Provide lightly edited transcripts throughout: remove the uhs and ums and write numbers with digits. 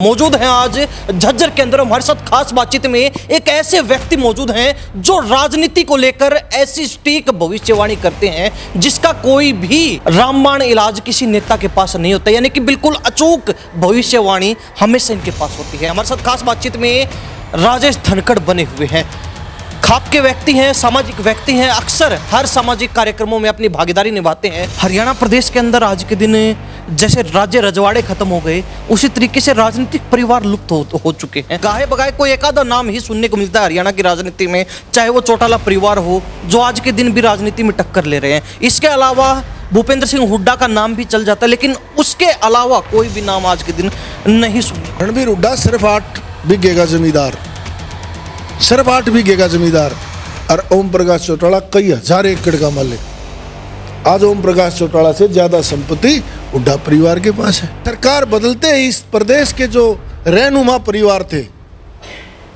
मौजूद हैं आज झज्जर के अंदर। हमारे साथ खास बातचीत में एक ऐसे व्यक्ति मौजूद हैं जो राजनीति को लेकर ऐसी सटीक भविष्यवाणी करते हैं जिसका कोई भी रामबाण इलाज किसी नेता के पास नहीं होता, यानी कि बिल्कुल अचूक भविष्यवाणी हमेशा इनके पास होती है। हमारे साथ खास बातचीत में राजेश धनखड़ बने हुए हैं। खाप के व्यक्ति हैं, सामाजिक व्यक्ति हैं, अक्सर हर सामाजिक कार्यक्रमों में अपनी भागीदारी निभाते हैं। हरियाणा प्रदेश के अंदर आज के दिन जैसे राज्य रजवाड़े खत्म हो गए, उसी तरीके से राजनीतिक परिवार लुप्त हो चुके हैं। गाहे बगाए कोई एक आधा नाम ही सुनने को मिलता है हरियाणा की राजनीति में, चाहे वो चौटाला परिवार हो जो आज के दिन भी राजनीति में टक्कर ले रहे हैं। इसके अलावा भूपेंद्र सिंह हुड्डा का नाम भी चल जाता है, लेकिन उसके अलावा कोई भी नाम आज के दिन नहीं सुनने। रणबीर हुड्डा सिर्फ 8 बीघे का जमींदार, सिर्फ 8 बीघे का जमींदार, और ओम प्रकाश चौटाला कई हजार एकड़ का मालिक। आज ओम प्रकाश चौटाला से ज्यादा संपत्ति हुड्डा परिवार के पास है। सरकार बदलते ही इस प्रदेश के जो रहनुमा परिवार थे,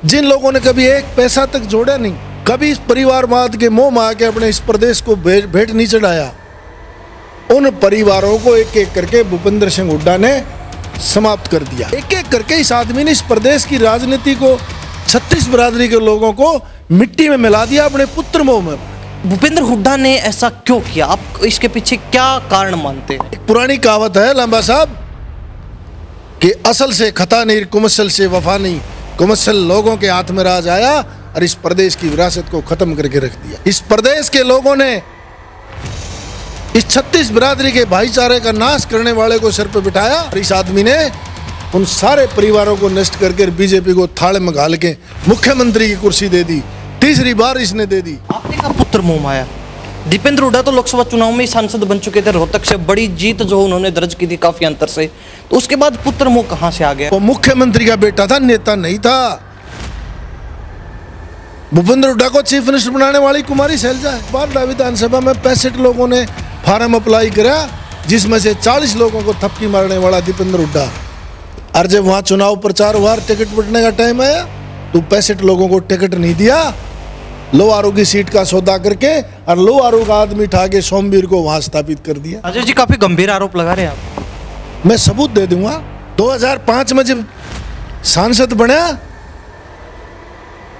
जिन लोगों ने कभी एक पैसा तक जोड़ा नहीं, कभी इस परिवारवाद के मोह में आके अपने इस प्रदेश को भेंट नहीं चढ़ाया, उन परिवारों को एक एक करके भूपेंद्र सिंह हुड्डा ने समाप्त कर दिया। एक एक करके इस आदमी ने इस प्रदेश की राजनीति को, 36 बिरादरी के लोगों को मिट्टी में मिला दिया अपने पुत्र मोह में। भूपेंद्र हुड्डा ने ऐसा क्यों किया? आप इसके पीछे क्या कारण मानते हैं? एक पुरानी कहावत है लांबा साहब कि असल से खता नहीं, कुमसल से वफा नहीं। कुमसल लोगों के हाथ में राज आया और इस प्रदेश की विरासत को खत्म करके रख दिया। इस प्रदेश के लोगों ने इस 36 बिरादरी के भाईचारे का नाश करने वाले को सिर पर बिठाया और इस आदमी ने उन सारे परिवारों को नष्ट करके बीजेपी को थाल में घाल के मुख्यमंत्री की कुर्सी दे दी। तीसरी बार इसने दे दी। आपने कहा पुत्र मोह माया। दीपेंद्र हुड्डा तो लोकसभा चुनाव में सांसद बन चुके थे, रोहतक से बड़ी जीत जो उन्होंने दर्ज की थी काफी अंतर से, तो उसके बाद पुत्र मोह कहां से आ गया? वो मुख्यमंत्री का बेटा था, नेता नहीं था। भूपेंद्र हुड्डा को चीफ मिनिस्टर बनाने वाली कुमारी शैलजा है। बारडा विधानसभा में 65 लोगों ने फार्म अप्लाई करा, जिसमें से 40 लोगों को थपकी मारने वाला दीपेंद्र हुड्डा। और जब वहां चुनाव प्रचार हुआ, टिकट बंटने का टाइम आया, तो 65 लोगों को टिकट नहीं दिया। लो आरू की सीट का सौदा करके और लो आरू का आदमी उठा के सोमवीर को वहां स्थापित कर दिया। अजय जी काफी गंभीर आरोप लगा रहे हैं आप। मैं सबूत दे दूंगा। 2005 में जब सांसद बना,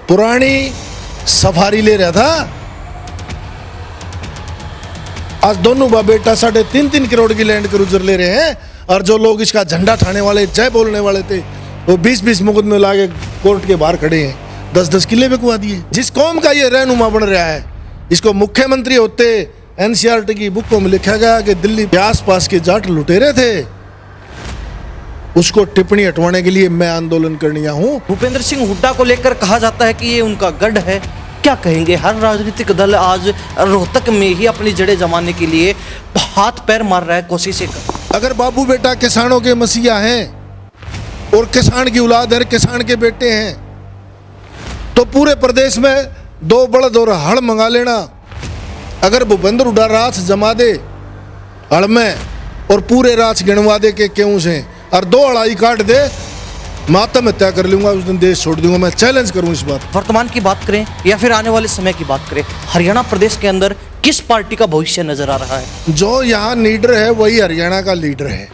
पुरानी सफारी ले रहा था। आज दोनों बाप बेटा 3.5 करोड़ की लैंड क्रूजर ले रहे हैं, और जो लोग इसका झंडा ठाने वाले, जय बोलने वाले थे, वो 20-20 मुकदमे लाके कोर्ट के बाहर खड़े हैं। 10-10 किले बिकवा दिए। जिस कौम का ये रहनुमा बन रहा है, इसको मुख्यमंत्री होते एनसीईआरटी की बुकों में लिखा गया कि दिल्ली के आसपास के जाट लुटेरे थे, उसको टिप्पणी हटवाने के लिए मैं आंदोलन करने आया हूं। भूपेंद्र सिंह हुड्डा को लेकर कहा जाता है कि ये उनका गढ़ है। क्या कहेंगे? हर राजनीतिक दल आज रोहतक में ही अपनी जड़ें जमाने के लिए हाथ पैर मार रहा है, कोशिशें कर। अगर बाबू बेटा किसानों के मसीहा हैं और किसान की औलाद है, किसान के बेटे हैं, तो पूरे प्रदेश में 2 बड़द और हड़ मंगा लेना। अगर भूपेंद्र हुड्डा राछ जमा दे हड़ में और पूरे राछ गिनवा दे के क्यों से, और 2 अड़ाई काट दे, मातम हत्या कर लूंगा, उस दिन देश छोड़ दूंगा। मैं चैलेंज करूं इस बात। वर्तमान की बात करें या फिर आने वाले समय की बात करें, हरियाणा प्रदेश के अंदर किस पार्टी का भविष्य नजर आ रहा है? जो यहाँ लीडर है वही हरियाणा का लीडर है।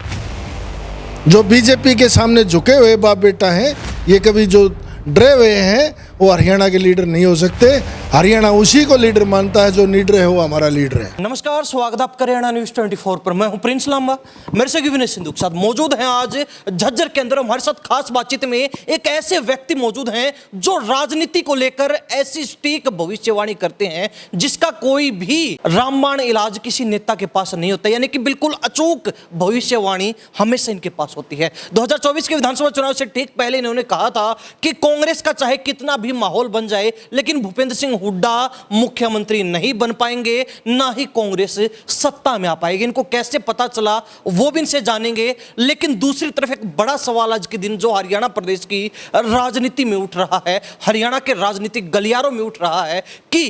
जो बीजेपी के सामने झुके हुए बाप बेटा हैं, ये कभी जो डरे हुए हैं, वो हरियाणा के लीडर नहीं हो सकते। हरियाणा उसी को लीडर मानता है जो लीडर है, वो हमारा लीडर है। नमस्कार, स्वागत आपका हरियाणा न्यूज 24 पर। मैं हूं प्रिंस लांबा, मेरे से विनय सिंधु के साथ मौजूद हैं आज झज्जर के अंदर। हमारे साथ खास बातचीत में एक ऐसे व्यक्ति मौजूद हैं जो राजनीति को लेकर ऐसी सटीक भविष्यवाणी करते हैं जिसका कोई भी रामबाण इलाज किसी नेता के पास नहीं होता, यानी कि बिल्कुल अचूक भविष्यवाणी हमेशा इनके पास होती है। 2024 के विधानसभा चुनाव से ठीक पहले इन्होंने कहा था कि कांग्रेस का चाहे कितना भी माहौल बन जाए, लेकिन भूपेंद्र सिंह हुड्डा मुख्यमंत्री नहीं बन पाएंगे, ना ही कांग्रेस सत्ता में आ पाएगी। इनको कैसे पता चला वो भी इनसे जानेंगे। लेकिन दूसरी तरफ एक बड़ा सवाल आज के दिन जो हरियाणा प्रदेश की राजनीति में उठ रहा है, हरियाणा के राजनीतिक गलियारों में उठ रहा है कि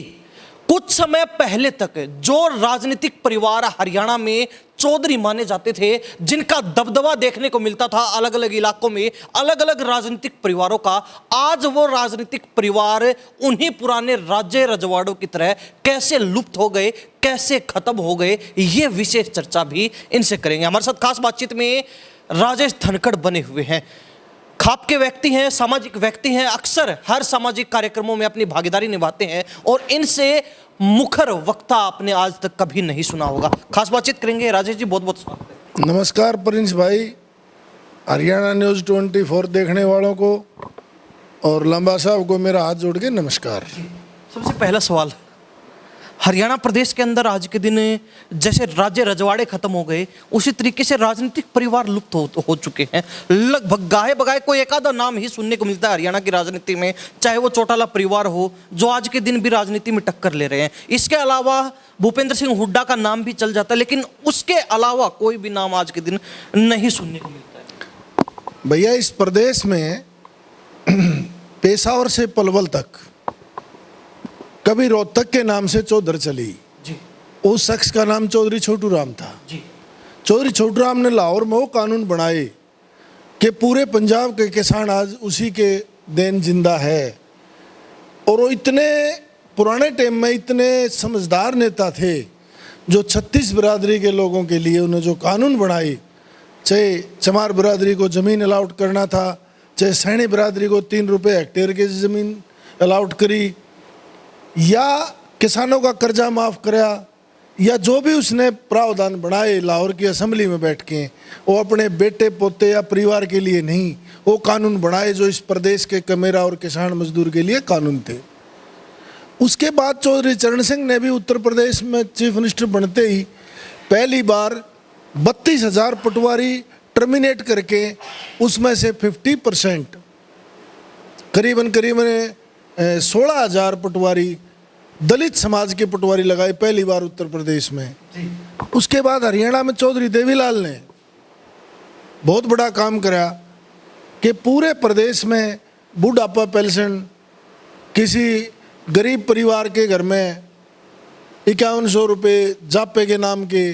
कुछ समय पहले तक जो राजनीतिक परिवार हरियाणा में चौधरी माने जाते थे, जिनका दबदबा देखने को मिलता था अलग अलग इलाकों में अलग अलग राजनीतिक परिवारों का, आज वो राजनीतिक परिवार उन्हीं पुराने राज्य रजवाड़ों की तरह कैसे लुप्त हो गए, कैसे खत्म हो गए, ये विशेष चर्चा भी इनसे करेंगे। हमारे साथ खास बातचीत में राजेश धनखड़ बने हुए हैं। खाप के व्यक्ति हैं, सामाजिक व्यक्ति हैं, अक्सर हर सामाजिक कार्यक्रमों में अपनी भागीदारी निभाते हैं और इनसे मुखर वक्ता आपने आज तक कभी नहीं सुना होगा। खास बातचीत करेंगे। राजेश जी, बहुत बहुत स्वागत है। नमस्कार प्रिंस भाई, हरियाणा न्यूज़ 24 देखने वालों को और लंबा साहब को मेरा हाथ जोड़ के नमस्कार। सबसे पहला सवाल, हरियाणा प्रदेश के अंदर आज के दिन जैसे राज्य रजवाड़े खत्म हो गए, उसी तरीके से राजनीतिक परिवार लुप्त हो चुके हैं। लगभग गाहे बगाए कोई एक आधा नाम ही सुनने को मिलता है हरियाणा की राजनीति में, चाहे वो चौटाला परिवार हो, जो आज के दिन भी राजनीति में टक्कर ले रहे हैं। इसके अलावा भूपेंद्र सिंह हुड्डा का नाम भी चल जाता है, लेकिन उसके अलावा कोई भी नाम आज के दिन नहीं सुनने को मिलता है। भैया, इस प्रदेश में पेशावर से पलवल तक कभी रोहतक के नाम से चौधर चली जी। उस शख्स का नाम चौधरी छोटू राम था जी। चौधरी छोटू राम ने लाहौर में वो कानून बनाए कि पूरे पंजाब के किसान आज उसी के देन जिंदा है। और वो इतने पुराने टाइम में इतने समझदार नेता थे जो 36 बिरादरी के लोगों के लिए उन्होंने जो कानून बनाए, चाहे चमार बिरादरी को ज़मीन अलाउट करना था, चाहे सैनी बिरादरी को 3 रुपये हेक्टेयर की ज़मीन अलाउट करी, या किसानों का कर्जा माफ़ कराया, या जो भी उसने प्रावधान बनाए लाहौर की असेंबली में बैठ के, वो अपने बेटे पोते या परिवार के लिए नहीं, वो कानून बनाए जो इस प्रदेश के कमेरा और किसान मजदूर के लिए कानून थे। उसके बाद चौधरी चरण सिंह ने भी उत्तर प्रदेश में चीफ मिनिस्टर बनते ही पहली बार 32,000 पटवारी टर्मिनेट करके उसमें से 50% करीबन 16,000 पटवारी दलित समाज के पटवारी लगाए पहली बार उत्तर प्रदेश में। उसके बाद हरियाणा में चौधरी देवीलाल ने बहुत बड़ा काम करा कि पूरे प्रदेश में बुढ़ापा पेंशन किसी गरीब परिवार के घर में 5100 रुपये जापे के नाम के,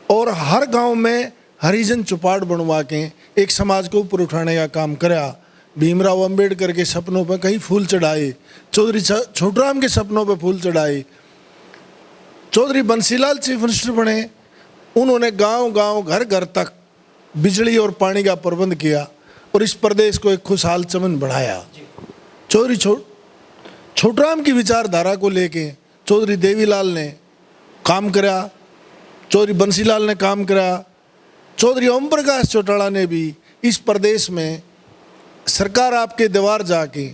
और हर गांव में हरिजन चौपाट बनवा के एक समाज को ऊपर उठाने का काम करा। भीमराव अंबेडकर के सपनों पर कहीं फूल चढ़ाए, चौधरी छोटूराम के सपनों पर फूल चढ़ाए। चौधरी बंसीलाल चीफ मिनिस्टर बने, उन्होंने गांव गांव घर घर तक बिजली और पानी का प्रबंध किया और इस प्रदेश को एक खुशहाल चमन बढ़ाया। चौधरी छोटूराम की विचारधारा को लेके चौधरी देवीलाल ने काम करा, चौधरी बंसीलाल ने काम करा, चौधरी ओम प्रकाश चौटाला ने भी इस प्रदेश में सरकार आपके द्वार जाके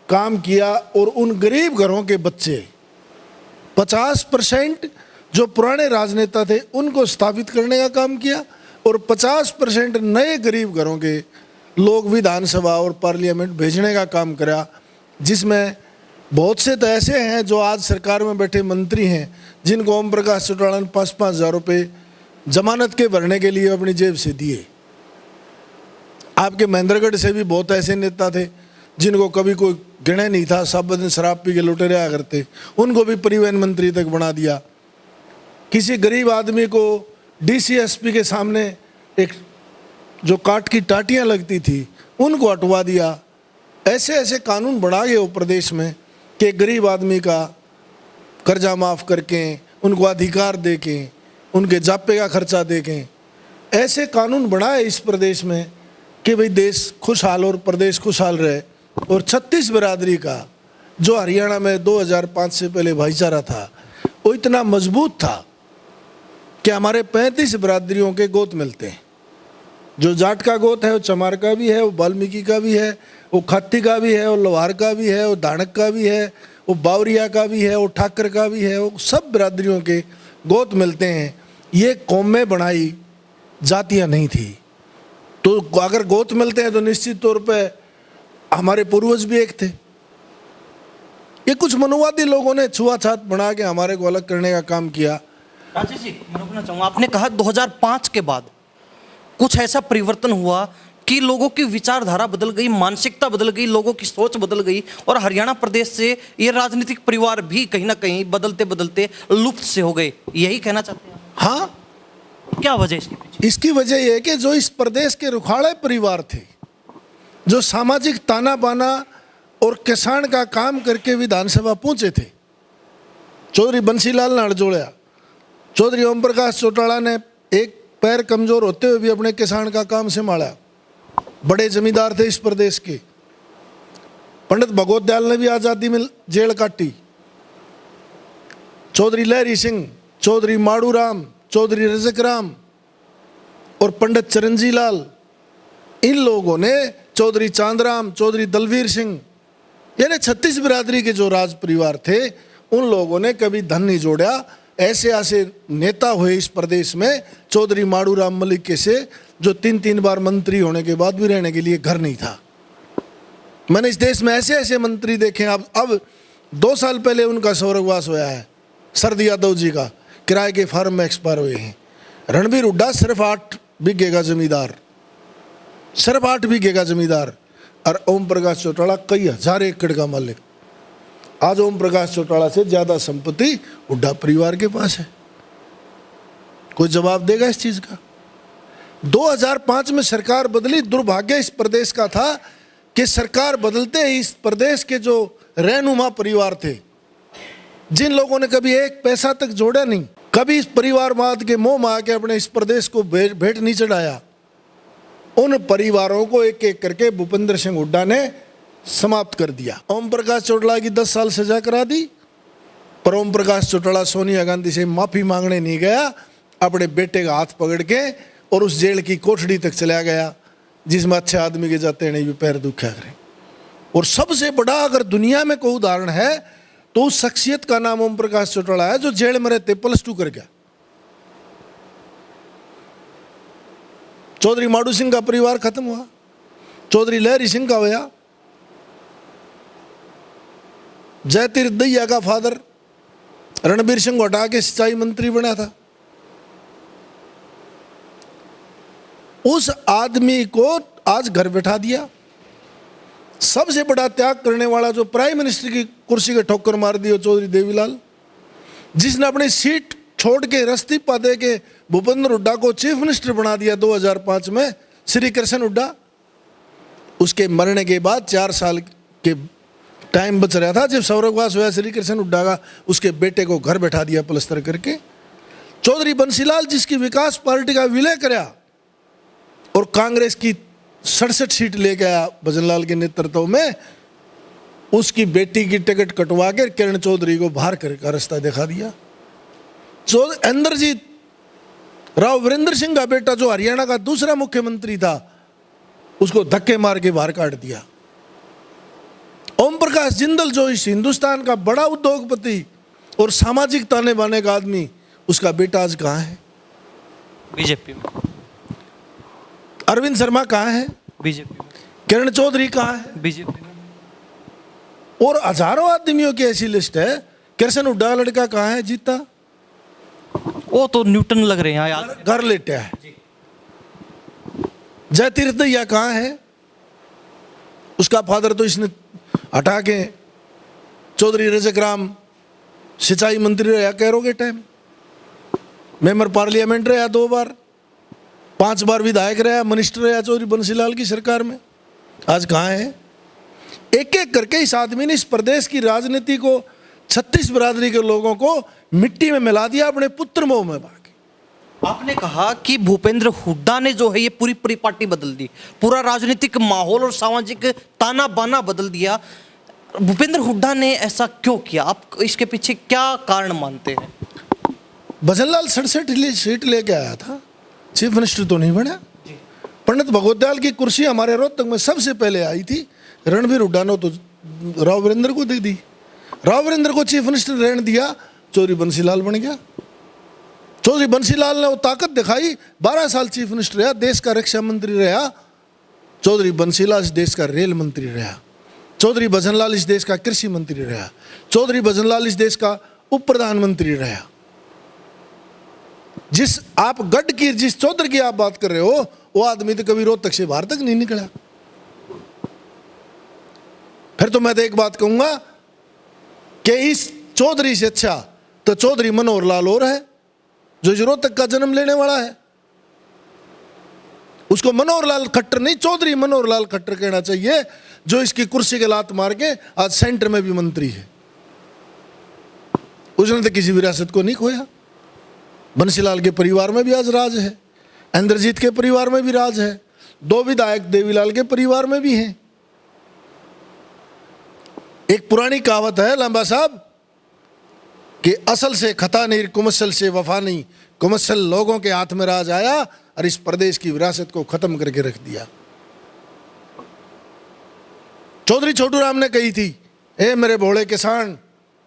काम किया और उन गरीब घरों के बच्चे 50% जो पुराने राजनेता थे उनको स्थापित करने का काम किया और 50% नए गरीब घरों के लोग विधानसभा और पार्लियामेंट भेजने का काम करा, जिसमें बहुत से तो ऐसे हैं जो आज सरकार में बैठे मंत्री हैं जिनको ओम प्रकाश चौटाला ने 5-5 हज़ार रुपये जमानत के भरने के लिए अपनी जेब से दिए। आपके महेंद्रगढ़ से भी बहुत ऐसे नेता थे जिनको कभी कोई गिने नहीं था, सब दिन शराब पी के लुटे रहा करते, उनको भी परिवहन मंत्री तक बना दिया। किसी गरीब आदमी को डीसीएसपी के सामने एक जो काट की टाटियाँ लगती थी उनको हटवा दिया। ऐसे ऐसे कानून बना गए वो प्रदेश में कि गरीब आदमी का कर्जा माफ़ करके, उनको अधिकार दे के, उनके जापे का खर्चा दे के, ऐसे कानून बनाए इस प्रदेश में कि भाई देश खुशहाल और प्रदेश खुशहाल रहे। और 36 बिरादरी का जो हरियाणा में 2005 से पहले भाईचारा था वो इतना मजबूत था कि हमारे 35 बिरादरियों के गोत मिलते हैं। जो जाट का गोत है वो चमार का भी है, वो वाल्मीकि का भी है, वो खत्ती का भी है, वो लोहार का भी है, वो धानक का भी है, वो बावरिया का भी है, वो ठाकर का भी है, वो सब बिरादरियों के गोत मिलते हैं। ये कौमें बनाई जातियाँ नहीं थी। तो अगर गोत मिलते हैं तो निश्चित तौर पे हमारे पूर्वज भी एक थे। ये कुछ मनुवादी लोगों ने छुआछात बना के हमारे को अलग करने का काम किया। राजेश जी, मैं रोकना चाहूँगा, आपने कहा 2005 के बाद कुछ ऐसा परिवर्तन हुआ कि लोगों की विचारधारा बदल गई, मानसिकता बदल गई, लोगों की सोच बदल गई और हरियाणा प्रदेश से ये राजनीतिक परिवार भी कहीं ना कहीं बदलते बदलते लुप्त से हो गए, यही कहना चाहते हैं? हाँ, क्या वजह इसके पीछे? इसकी वजह यह है कि जो इस प्रदेश के रुखाड़े परिवार थे, जो सामाजिक ताना बाना और किसान का काम करके विधानसभा पहुंचे थे, चौधरी बंसीलाल ने हड़जोड़ा, चौधरी ओम प्रकाश चौटाला ने एक पैर कमजोर होते हुए भी अपने किसान का काम संभाला, बड़े जमींदार थे इस प्रदेश के। पंडित भगवत दयाल ने भी आज़ादी में जेल काटी। चौधरी लहरी सिंह, चौधरी माड़ूराम, चौधरी रजक राम और पंडित चरणजी लाल, इन लोगों ने, चौधरी चांदराम, चौधरी दलवीर सिंह, यानी 36 बिरादरी के जो राज परिवार थे, उन लोगों ने कभी धन नहीं जोड़ा। ऐसे ऐसे नेता हुए इस प्रदेश में, चौधरी माड़ूराम मलिक के से, जो 3-3 बार मंत्री होने के बाद भी रहने के लिए घर नहीं था। मैंने इस देश में ऐसे ऐसे मंत्री देखे। अब 2 साल पहले उनका स्वर्गवास हुआ है, शरद यादव जी का, किराए के फार्म में एक्सपायर हुए हैं। रणबीर हुड्डा सिर्फ 8 बीघे का जमींदार, सिर्फ 8 बीघे का जमींदार, और ओम प्रकाश चौटाला कई हजार एकड़ का मालिक। आज ओम प्रकाश चौटाला से ज्यादा संपत्ति हुड्डा परिवार के पास है। कोई जवाब देगा इस चीज का? 2005 में सरकार बदली। दुर्भाग्य इस प्रदेश का था कि सरकार बदलते ही इस प्रदेश के जो रहनुमा परिवार थे, जिन लोगों ने कभी एक पैसा तक जोड़ा नहीं, कभी इस परिवारवाद के मोह में आके अपने इस प्रदेश को भेंट नहीं चढ़ाया, उन परिवारों को एक एक करके भूपेंद्र सिंह हुड्डा ने समाप्त कर दिया। ओम प्रकाश चौटाला की 10 साल सजा करा दी, पर ओम प्रकाश चौटाला सोनिया गांधी से माफी मांगने नहीं गया, अपने बेटे का हाथ पकड़ के और उस जेल की कोठड़ी तक चला गया जिसमें अच्छे आदमी के जाते नहीं भी पैर दुखा करें। और सबसे बड़ा अगर दुनिया में कोई उदाहरण है तो उस शख्सियत का नाम ओम प्रकाश चौटाला है, जो जेल में रहते +2 कर गया। चौधरी माड़ू सिंह का परिवार खत्म हुआ, चौधरी लहरी सिंह का हुआ, जयतीर्थ दहिया का फादर रणबीर सिंह को हटा के सिंचाई मंत्री बना था। उस आदमी को आज घर बैठा दिया। सबसे बड़ा त्याग करने वाला जो प्राइम मिनिस्टर की कुर्सी के ठोकर मार दी, चौधरी देवीलाल, जिसने अपनी सीट छोड़ के इस्तीफा दे के भूपेंद्र हुड्डा को चीफ मिनिस्टर बना दिया 2005 में, श्री कृष्ण हुड्डा। उसके मरने के बाद 4 साल के टाइम बच रहा था, जब स्वर्गवास हुआ श्री कृष्ण हुड्डा का, उसके बेटे को घर बैठा दिया पलस्तर करके। चौधरी बंसीलाल, जिसकी विकास पार्टी का विलय कराया और कांग्रेस की 67 सीट ले गया भजनलाल के नेतृत्व में, उसकी बेटी की टिकट कटवा के किरण चौधरी को बाहर का रास्ता दिखा दिया। इंद्रजीत राव वीरेंद्र सिंह का बेटा, जो हरियाणा का दूसरा मुख्यमंत्री था, उसको धक्के मार के बाहर काट दिया। ओम प्रकाश जिंदल, जो इस हिंदुस्तान का बड़ा उद्योगपति और सामाजिक ताने बाने का आदमी, उसका बेटा आज कहाँ है? बीजेपी में। अरविंद शर्मा कहाँ है? बीजेपी में। किरण चौधरी कहाँ है? बीजेपी में। और हजारों आदमियों की ऐसी लिस्ट है। कृष्ण हुड्डा लड़का कहाँ है? जीता, वो तो न्यूटन लग रहे हैं यार, घर लेटा है। जयतीर्थ दहिया कहाँ है? उसका फादर तो इसने हटा के चौधरी रजक राम सिंचाई मंत्री रहा कैरों के टाइम, मेंबर पार्लियामेंट रहा 2 बार, 5 बार विधायक रहा, मिनिस्टर रहा चौधरी बंसीलाल की सरकार में। आज कहाँ है? एक एक करके इस आदमी ने इस प्रदेश की राजनीति को, 36 बिरादरी के लोगों को मिट्टी में मिला दिया, अपने पुत्र मोह में भाग। आपने कहा कि भूपेंद्र हुड्डा ने जो है ये पूरी पार्टी बदल दी, पूरा राजनीतिक माहौल और सामाजिक ताना बाना बदल दिया। भूपेंद्र हुड्डा ने ऐसा क्यों किया? आप इसके पीछे क्या कारण मानते हैं? भजनलाल 67 सीट लेके आया था, चीफ मिनिस्टर तो नहीं बना। पंडित भगवत दयाल की कुर्सी हमारे रोहतक में सबसे पहले आई थी, रणबीर हुड्डा ने तो राव वीरेंद्र को दे दी। राव वीरेंद्र को चीफ मिनिस्टर रहने दिया, चौधरी बंसीलाल बन गया। चौधरी बंसीलाल ने वो ताकत दिखाई, 12 साल चीफ मिनिस्टर रहा, देश का रक्षा मंत्री रहा। चौधरी बंसीलाल इस देश का रेल मंत्री रहा। चौधरी भजनलाल इस देश का कृषि मंत्री रहा। चौधरी भजनलाल इस देश का उप प्रधानमंत्री रहा। जिस आप गढ़ की, जिस चौधरी की आप बात कर रहे हो, वो आदमी तो कभी रोहतक से बाहर तक नहीं निकला। फिर तो मैं तो एक बात कहूंगा कि इस चौधरी से अच्छा तो चौधरी मनोहर लाल और है, जो रोहतक का जन्म लेने वाला है। उसको मनोहर लाल खट्टर नहीं, चौधरी मनोहर लाल खट्टर कहना चाहिए, जो इसकी कुर्सी के लात मार के आज सेंटर में भी मंत्री है। उसने तो किसी विरासत को नहीं खोया। बंसीलाल के परिवार में भी आज राज है, इंद्रजीत के परिवार में भी राज है, 2 विधायक देवीलाल के परिवार में भी हैं। एक पुरानी कहावत है लंबा साहब कि असल से खता नहीं, कुमसल से वफा नहीं। कुमसल लोगों के हाथ में राज आया और इस प्रदेश की विरासत को खत्म करके रख दिया। चौधरी छोटू राम ने कही थी, ए मेरे भोले किसान,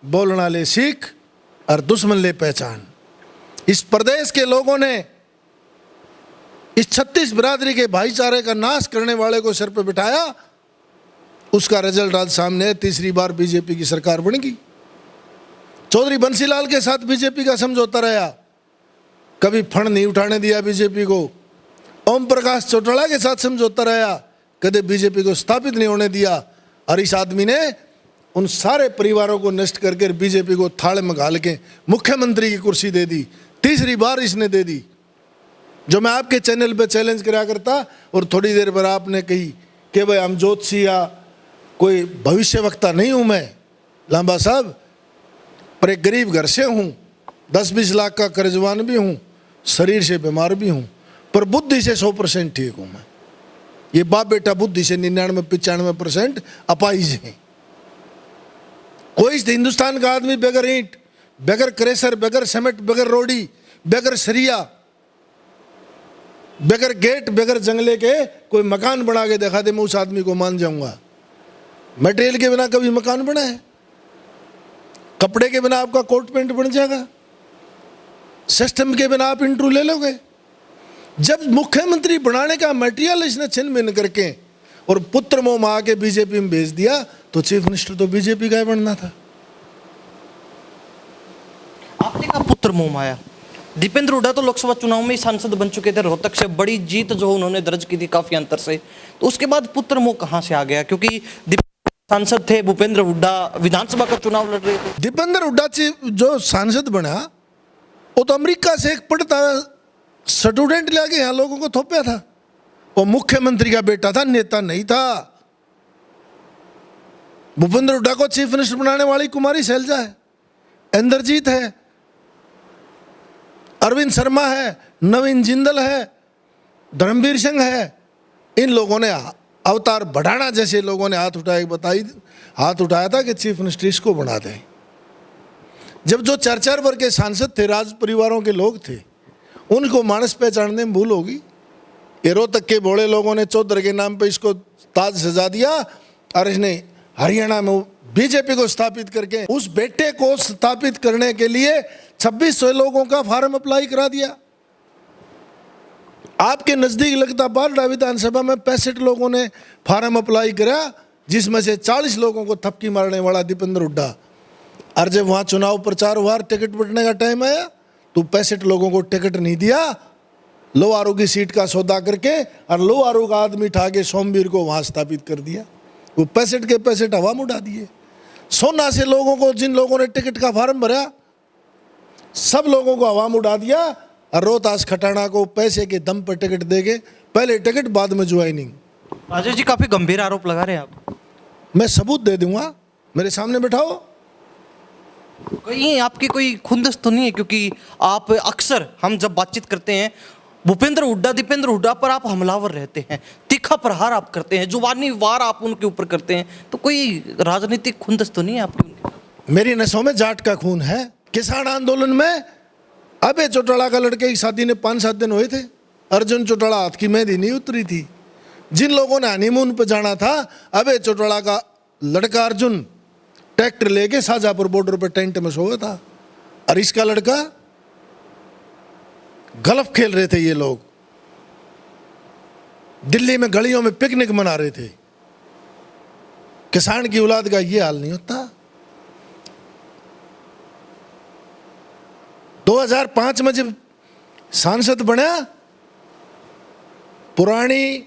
बोलना ले सीख और दुश्मन ले पहचान। इस प्रदेश के लोगों ने इस 36 बिरादरी के भाईचारे का नाश करने वाले को सिर पर बिठाया, उसका रिजल्ट आज सामने है। तीसरी बार बीजेपी की सरकार बनेगी। चौधरी बंसीलाल के साथ बीजेपी का समझौता रहा, कभी फंड नहीं उठाने दिया बीजेपी को। ओम प्रकाश चौटाला के साथ समझौता रहा, कभी बीजेपी को स्थापित नहीं होने दिया। और इस आदमी ने उन सारे परिवारों को नष्ट करके बीजेपी को थाल में घाल के मुख्यमंत्री की कुर्सी दे दी। तीसरी बार इसने दे दी। जो मैं आपके चैनल पे चैलेंज करा करता और थोड़ी देर पर आपने कही कि भाई हम ज्योतिषी या कोई भविष्य वक्ता नहीं हूं मैं लांबा साहब, पर एक गरीब घर से हूं, 10-20 लाख का कर्जवान भी हूं, शरीर से बीमार भी हूं, पर बुद्धि से 100% ठीक हूं मैं। ये बाप बेटा बुद्धि से 99-95% अपाहिज है। कोई इस हिंदुस्तान का आदमी बगैर ईंट, बगैर क्रेशर, बगैर सीमेंट, बगैर रोडी, बगैर सरिया, बगैर गेट, बगैर जंगले के कोई मकान बना के दिखा दे, मैं उस आदमी को मान जाऊंगा। मटेरियल के बिना कभी मकान बना है? कपड़े के बिना आपका कोट पैंट बन जाएगा? सिस्टम के बिना आप इंटरव्यू ले लोगे? जब मुख्यमंत्री बनाने का मटेरियल इसने छिन भिन करके और पुत्र मोह मा के बीजेपी में भेज दिया, तो चीफ मिनिस्टर तो बीजेपी का ही बनना था। आपने कहा पुत्र मोह माया। दीपेंद्र हुड्डा तो लोकसभा चुनाव में ही सांसद बन चुके थे, रोहतक से बड़ी जीत जो उन्होंने दर्ज की थी काफी अंतर से। तो उसके बाद पुत्र मोह कहां से आ गया? क्योंकि सांसद थे, भूपेंद्र हुड्डा विधानसभा का चुनाव लड़ रहे थे। दीपेंद्र हुड्डा जो सांसद बना, वो तो अमेरिका से एक पढ़ता स्टूडेंट लाके यहाँ लोगों को थोपया था। वो मुख्यमंत्री का बेटा था, नेता नहीं था। भूपेंद्र हुड्डा को चीफ मिनिस्टर बनाने वाली कुमारी शैलजा है, इंद्रजीत है, अरविंद शर्मा है, नवीन जिंदल है, धर्मवीर सिंह है। इन लोगों ने, अवतार बढ़ाना जैसे लोगों ने हाथ उठाया था कि चीफ मिनिस्टर इसको बना दें। जब जो 4-4 वर्ग के सांसद थे, राज परिवारों के लोग थे, उनको मानस पहचानने में भूल होगी। ये रोहतक के भोले लोगों ने चौधरी के नाम पे इसको ताज सजा दिया और इसने हरियाणा में बीजेपी को स्थापित करके उस बेटे को स्थापित करने के लिए 2600 लोगों का फार्म अप्लाई करा दिया। आपके नजदीक लगता बारडा विधानसभा में 65 लोगों ने फार्म अप्लाई करा, जिसमें से 40 लोगों को थपकी मारने वाला दीपेंद्र हुड्डा। और जब वहां चुनाव प्रचार हुआ, टिकट बंटने का टाइम आया, तो 65 लोगों को टिकट नहीं दिया। लोहारू की सीट का सौदा करके और लोहारू का आदमी ठा के सोमवीर को वहां स्थापित कर दिया। वो 65 के 65 हवा में उड़ा दिए। सोना से लोगों को, जिन लोगों ने टिकट का फार्म भरा, सब लोगों को हवा में उड़ा दिया। और रोहतास खटाना को पैसे के दम पर टिकट देके, पहले टिकट बाद में ज्वाइनिंग। राजेश जी काफी गंभीर आरोप लगा रहे हैं आप। मैं सबूत दे दूंगा, मेरे सामने बैठाओ। कहीं आपकी कोई खुंदस तो नहीं है? क्योंकि आप अक्सर, हम जब बातचीत करते हैं, भूपेंद्र हुड्डा, दीपेंद्र हुड्डा पर आप हमलावर रहते हैं, तीखा प्रहार आप करते हैं, जुबानी वार आप उनके ऊपर करते हैं। तो कोई राजनीतिक खुंदस तो नहीं है आपकी? मेरी नसों में जाट का खून है। किसान आंदोलन में अबे चौटाला का लड़के की शादी ने 5-7 दिन हुए थे, अर्जुन चौटाला हाथ की मेहंदी नहीं उतरी थी। जिन लोगों ने हनीमून पर जाना था, अबे चौटाला का लड़का अर्जुन ट्रैक्टर लेके शाहजहापुर बॉर्डर पर टेंट में सोया था। और इसका लड़का, गल्फ खेल रहे थे ये लोग, दिल्ली में गलियों में पिकनिक मना रहे थे। किसान की औलाद का ये हाल नहीं होता। 2005 में जब सांसद बना, पुरानी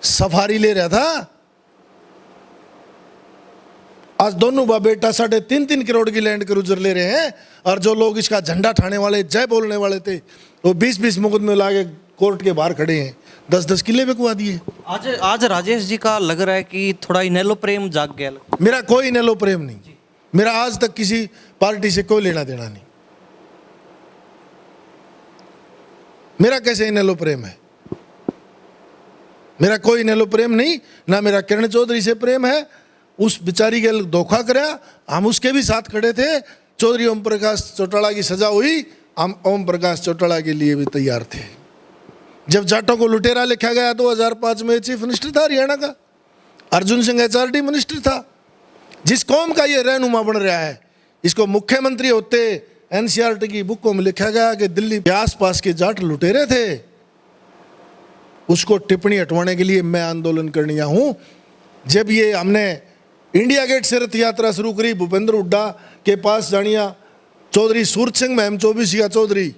सफारी ले रहा था। आज दोनों बाप बेटा 3.5 करोड़ की लैंड क्रूजर ले रहे हैं। और जो लोग इसका झंडा ठाने वाले, जय बोलने वाले थे, वो 20-20 मुकदमे लाके कोर्ट के बाहर खड़े हैं। 10-10 किले बिकवा दिए। आज राजेश जी का लग रहा है कि थोड़ा इनेलो प्रेम जाग गया। मेरा कोई इनेलो प्रेम नहीं। मेरा आज तक किसी पार्टी से कोई लेना देना नहीं। मेरा कैसे इनेलो प्रेम है? मेरा कोई इनेलो प्रेम नहीं, ना मेरा किरण चौधरी से प्रेम है। उस बेचारी के धोखा कराया, हम उसके भी साथ खड़े थे। चौधरी ओम प्रकाश चौटाला की सजा हुई, हम ओम प्रकाश चौटाला के लिए भी तैयार थे। जब जाटों को लुटेरा लिखा गया 2005 में, चीफ मिनिस्टर था हरियाणा का, अर्जुन सिंह एचआरडी मिनिस्टर था। जिस कौम का ये रहनुमा बन रहा है, इसको मुख्यमंत्री होते एनसीईआरटी की बुकों में लिखा गया कि दिल्ली के आसपास के जाट लुटेरे थे, उसको टिप्पणी हटवाने के लिए मैं आंदोलन करने आया हूं। जब ये हमने इंडिया गेट से रथ यात्रा शुरू करी, भूपेंद्र हुड्डा के पास जानिया, चौधरी सूरत सिंह महम 24 चौधरी,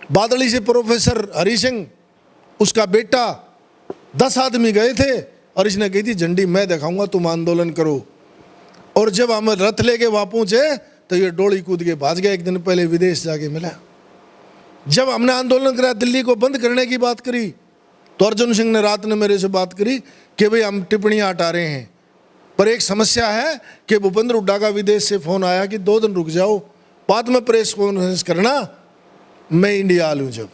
बादली से प्रोफेसर हरि सिंह, उसका बेटा, 10 आदमी गए थे और इसने कही थी झंडी मैं दिखाऊंगा, तुम आंदोलन करो। और जब हम रथ लेके वहां पहुंचे तो ये डोली कूद के भाग गया। एक दिन पहले विदेश जाके मिला। जब हमने आंदोलन करा, दिल्ली को बंद करने की बात करी, तो अर्जुन सिंह ने रात ने मेरे से बात करी कि भाई हम टिप्पणियां हटा रहे हैं, पर एक समस्या है कि भूपेंद्र हुड्डा का विदेश से फोन आया कि 2 दिन रुक जाओ, बाद में प्रेस कॉन्फ्रेंस करना, मैं इंडिया आ लूँ। जब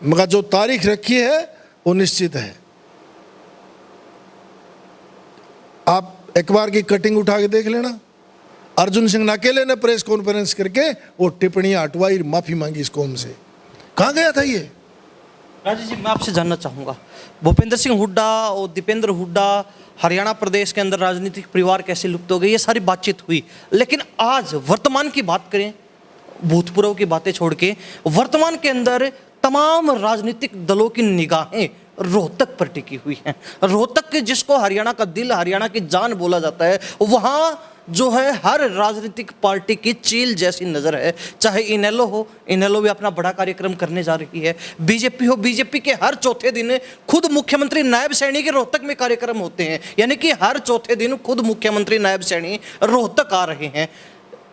मगर जो तारीख रखी है वो निश्चित है। आप एक बार की कटिंग उठा के देख लेना, अर्जुन सिंह ने अकेले ने प्रेस कॉन्फ्रेंस करके वो टिप्पणियां हटवाई, माफी मांगी इस कौम से। कहाँ गया था ये? राजेश जी, मैं आपसे जानना चाहूँगा, भूपेंद्र सिंह हुड्डा और दीपेंद्र हुड्डा, हरियाणा प्रदेश के अंदर राजनीतिक परिवार कैसे लुप्त हो गए, ये सारी बातचीत हुई। लेकिन आज वर्तमान की बात करें, भूतपूर्व की बातें छोड़ के वर्तमान के अंदर तमाम राजनीतिक दलों की निगाहें रोहतक पर टिकी हुई हैं। रोहतक जिसको हरियाणा का दिल, हरियाणा की जान बोला जाता है, वहाँ जो है हर राजनीतिक पार्टी की चील जैसी नज़र है। चाहे इनेलो हो, इनेलो भी अपना बड़ा कार्यक्रम करने जा रही है। बीजेपी हो, बीजेपी के हर चौथे दिन खुद मुख्यमंत्री नायब सैनी के रोहतक में कार्यक्रम होते हैं, यानी कि हर चौथे दिन खुद मुख्यमंत्री नायब सैनी रोहतक आ रहे हैं।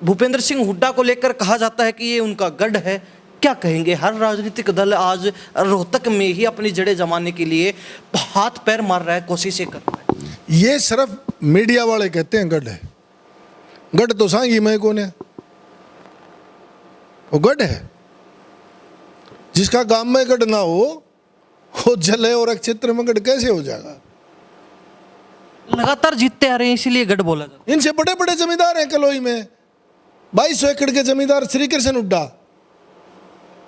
भूपेंद्र सिंह हुड्डा को लेकर कहा जाता है कि ये उनका गढ़ है। क्या कहेंगे, हर राजनीतिक दल आज रोहतक में ही अपनी जड़ें जमाने के लिए हाथ पैर मार रहा है, कोशिशें कर रहा है। ये सिर्फ मीडिया वाले कहते हैं गढ़ है। गढ़ तो सांगी मैं कौन है? वो गढ़ है। जिसका गांव में गढ़ ना हो, वो जले और क्षेत्र में गढ़ कैसे हो जाएगा? लगातार जीतते आ रहे हैं, इसीलिए गढ़ बोला जाता है। इनसे बड़े बड़े जमींदार हैं कलोई में, 2200 एकड़ के जमींदार श्री कृष्ण हुड्डा।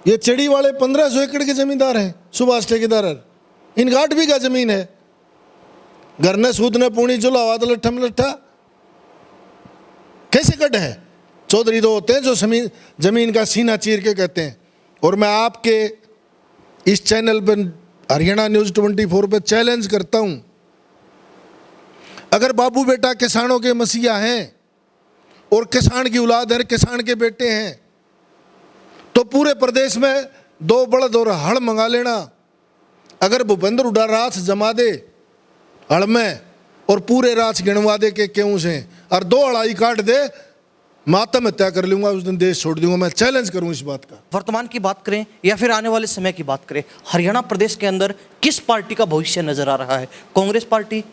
ये चढ़ी वाले 1500 एकड़ के जमींदार हैं, सुभाष ठेकेदार। इनका 8 बीघा जमीन है। घर ने सूद ने पूणी जुलावा तो लट्ठा में लट्ठा। कैसे गढ़ है? चौधरी तो होते हैं जो जमीन का सीना चीर के कहते हैं। और मैं आपके इस चैनल पर, हरियाणा न्यूज़ 24 पे चैलेंज करता हूं, अगर बाबू बेटा किसानों के मसीहा हैं और किसान की औलाद है, किसान के बेटे हैं, तो पूरे प्रदेश में 2 बड़द और हड़ मंगा लेना। अगर भूपेंद्र हुड्डा राछ जमा दे हड़ में और पूरे राछ गिनवा दे के क्यों से, और 2 अड़ाई काट दे, मैं आत्महत्या कर लूंगा, उस दिन देश छोड़ दूंगा। मैं चैलेंज करूं इस बात का। वर्तमान की बात करें या फिर आने वाले समय की बात करें, हरियाणा प्रदेश के अंदर किस पार्टी का भविष्य नजर आ रहा है? कांग्रेस पार्टी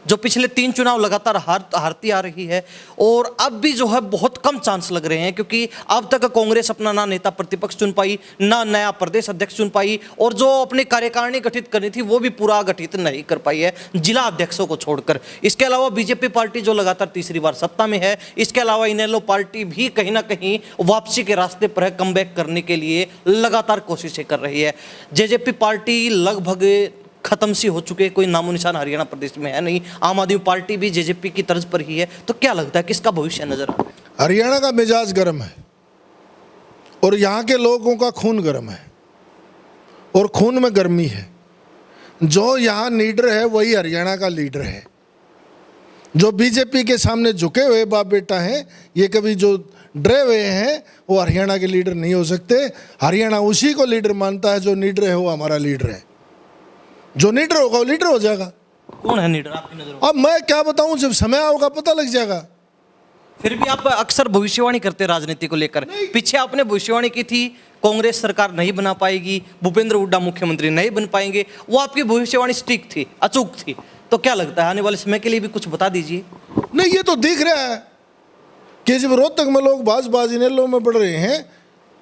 जो पिछले 3 चुनाव लगातार हारती आ रही है, और अब भी जो है बहुत कम चांस लग रहे हैं, क्योंकि अब तक कांग्रेस अपना ना नेता प्रतिपक्ष चुन पाई, ना नया प्रदेश अध्यक्ष चुन पाई, और जो अपनी कार्यकारिणी गठित करनी थी वो भी पूरा गठित नहीं कर पाई है, जिला अध्यक्षों को छोड़कर। इसके अलावा बीजेपी पार्टी जो लगातार तीसरी बार सत्ता में है, इसके अलावा इनेलो पार्टी भी कहीं ना कहीं वापसी के रास्ते पर है, कमबैक करने के लिए लगातार कोशिशें कर रही है। जेजेपी पार्टी लगभग खत्म सी हो चुके, कोई नामो निशान हरियाणा प्रदेश में है नहीं। आम आदमी पार्टी भी जेजेपी की तर्ज पर ही है। तो क्या लगता है किसका भविष्य नजर आ रहा है? हरियाणा का मिजाज गर्म है और यहाँ के लोगों का खून गर्म है, और खून में गर्मी है। जो यहाँ लीडर है वही हरियाणा का लीडर है। जो बीजेपी के सामने झुके हुए बाप बेटा हैं, ये कभी जो डरे हुए हैं, वो हरियाणा के लीडर नहीं हो सकते। हरियाणा उसी को लीडर मानता है जो लीडर है, वो हमारा लीडर है। जो लीडर होगा वो लीडर हो जाएगा। कौन है लीडर आपकी नजर में? अब मैं क्या बताऊं, जब समय होगा पता लग जाएगा। फिर भी आप अक्सर भविष्यवाणी करते हैं राजनीति को लेकर। पीछे आपने भविष्यवाणी की थी कांग्रेस सरकार नहीं बना पाएगी, भूपेंद्र हुड्डा मुख्यमंत्री नहीं बन पाएंगे, वो आपकी भविष्यवाणी स्टिक थी, अचूक थी। तो क्या लगता है आने वाले समय के लिए भी कुछ बता दीजिए। नहीं, ये तो दिख रहा है कि जब रोहतक में लोग बाज इनेलो में बढ़ रहे हैं,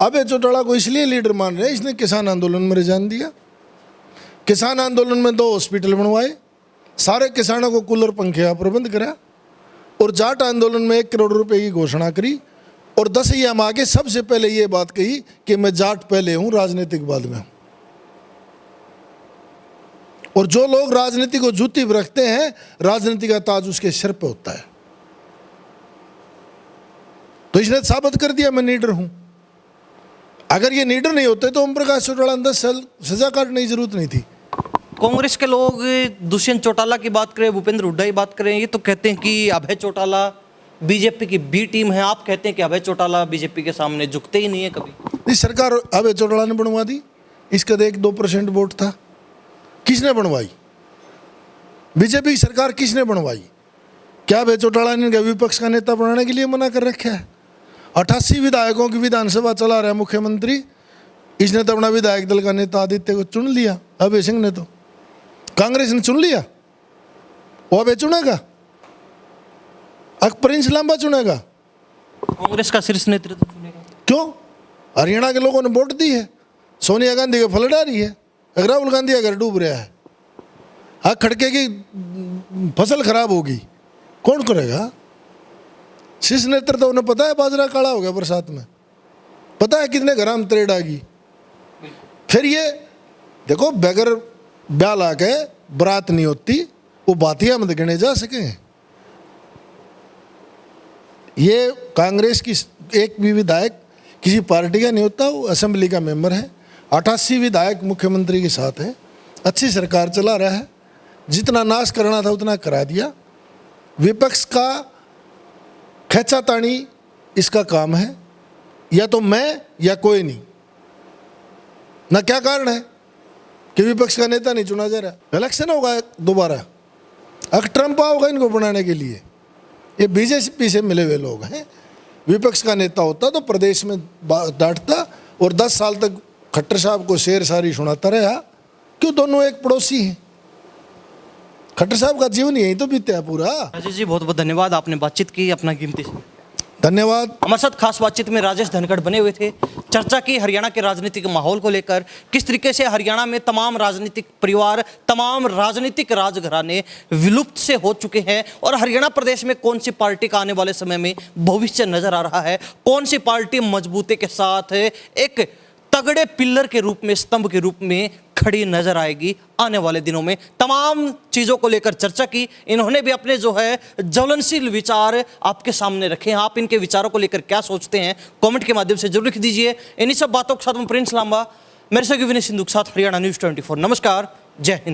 अबे चौटाला को इसलिए लीडर मान रहे हैं, इसने किसान आंदोलन में जान दिया। किसान आंदोलन में 2 हॉस्पिटल बनवाए, सारे किसानों को कूलर पंखे का प्रबंध करा, और जाट आंदोलन में 1 करोड़ रुपए की घोषणा करी, और 10 EM आगे सबसे पहले ये बात कही कि मैं जाट पहले हूं, राजनीतिक बाद में हूं। और जो लोग राजनीति को जूती पर रखते हैं, राजनीति का ताज उसके सिर पे होता है। तो इसने साबित कर दिया मैं नीडर हूं। अगर ये नीडर नहीं होते तो ओम प्रकाश चौटाला 10 साल सजा काटने की जरूरत नहीं थी। कांग्रेस के लोग दुष्यंत चौटाला की बात करें, भूपेंद्र हुड्डा की बात करें, ये तो कहते हैं कि अभय चौटाला बीजेपी की बी टीम है। आप कहते हैं कि अभय चौटाला बीजेपी के सामने झुकते ही नहीं है कभी। इस सरकार अभय चौटाला ने बनवा दी, इसका 1-2% वोट था। किसने बनवाई? बीजेपी की सरकार किसने बनवाई? क्या अभय चौटाला ने विपक्ष का नेता बनाने के लिए मना कर रखा है? 88 विधायकों की विधानसभा चला रहा है मुख्यमंत्री, इसने तो अपना विधायक दल का नेता आदित्य को चुन लिया। अभय सिंह ने तो, कांग्रेस ने चुन लिया, वो अभय चुनेगा? प्रिंस लांबा चुनेगा? कांग्रेस का शीर्ष नेतृत्व चुनेगा। क्यों? हरियाणा के लोगों ने वोट दी है, सोनिया गांधी का फल डाली है, राहुल गांधी अगर डूब रहा है, खड़के की फसल खराब होगी, कौन करेगा? शीर्ष नेतृत्व उन्हें पता है बाजरा काला हो गया बरसात में, पता है कितने ग्राम त्रेड़ आ गई। फिर ये देखो, बगैर ब्याह ला के बरात नहीं होती, वो बातियां मत गिने जा सके। ये कांग्रेस की एक भी विधायक किसी पार्टी का नहीं होता, वो असेंबली का मेंबर है। 88 विधायक मुख्यमंत्री के साथ है, अच्छी सरकार चला रहा है, जितना नाश करना था उतना करा दिया। विपक्ष का खींचातानी इसका काम है, या तो मैं या कोई नहीं। ना क्या कारण है कि विपक्ष का नेता नहीं चुना जा रहा? इलेक्शन होगा दोबारा, अगर ट्रंप आओगा इनको बनाने के लिए। ये बीजेपी से मिले हुए लोग हैं। विपक्ष का नेता होता तो प्रदेश में डांटता, और 10 साल तक खट्टर साहब को शेर शायरी सुनाता रहा। क्यों? दोनों एक पड़ोसी हैं। खट्टर साहब का जीवन यही तो बीता है पूरा। राजेश जी, बहुत बहुत धन्यवाद, आपने बातचीत की अपना कीमती समय। धन्यवाद। हमारे साथ खास बातचीत में राजेश धनखड़ बने हुए थे। चर्चा की हरियाणा के राजनीतिक माहौल को लेकर, किस तरीके से हरियाणा में तमाम राजनीतिक परिवार, तमाम राजनीतिक राजघराने विलुप्त से हो चुके हैं, और हरियाणा प्रदेश में कौन सी पार्टी का आने वाले समय में भविष्य नजर आ रहा है, कौन सी पार्टी मजबूती के साथ एक तगड़े पिल्लर के रूप में, स्तंभ के रूप में खड़ी नजर आएगी आने वाले दिनों में। तमाम चीज़ों को लेकर चर्चा की। इन्होंने भी अपने जो है ज्वलनशील विचार आपके सामने रखे हैं। आप इनके विचारों को लेकर क्या सोचते हैं, कमेंट के माध्यम से जरूर लिख दीजिए। इन्हीं सब बातों के साथ मैं प्रिंस लांबा, मेरे से विनय सिंधु के साथ हरियाणा न्यूज़ 24। नमस्कार, जय हिंद।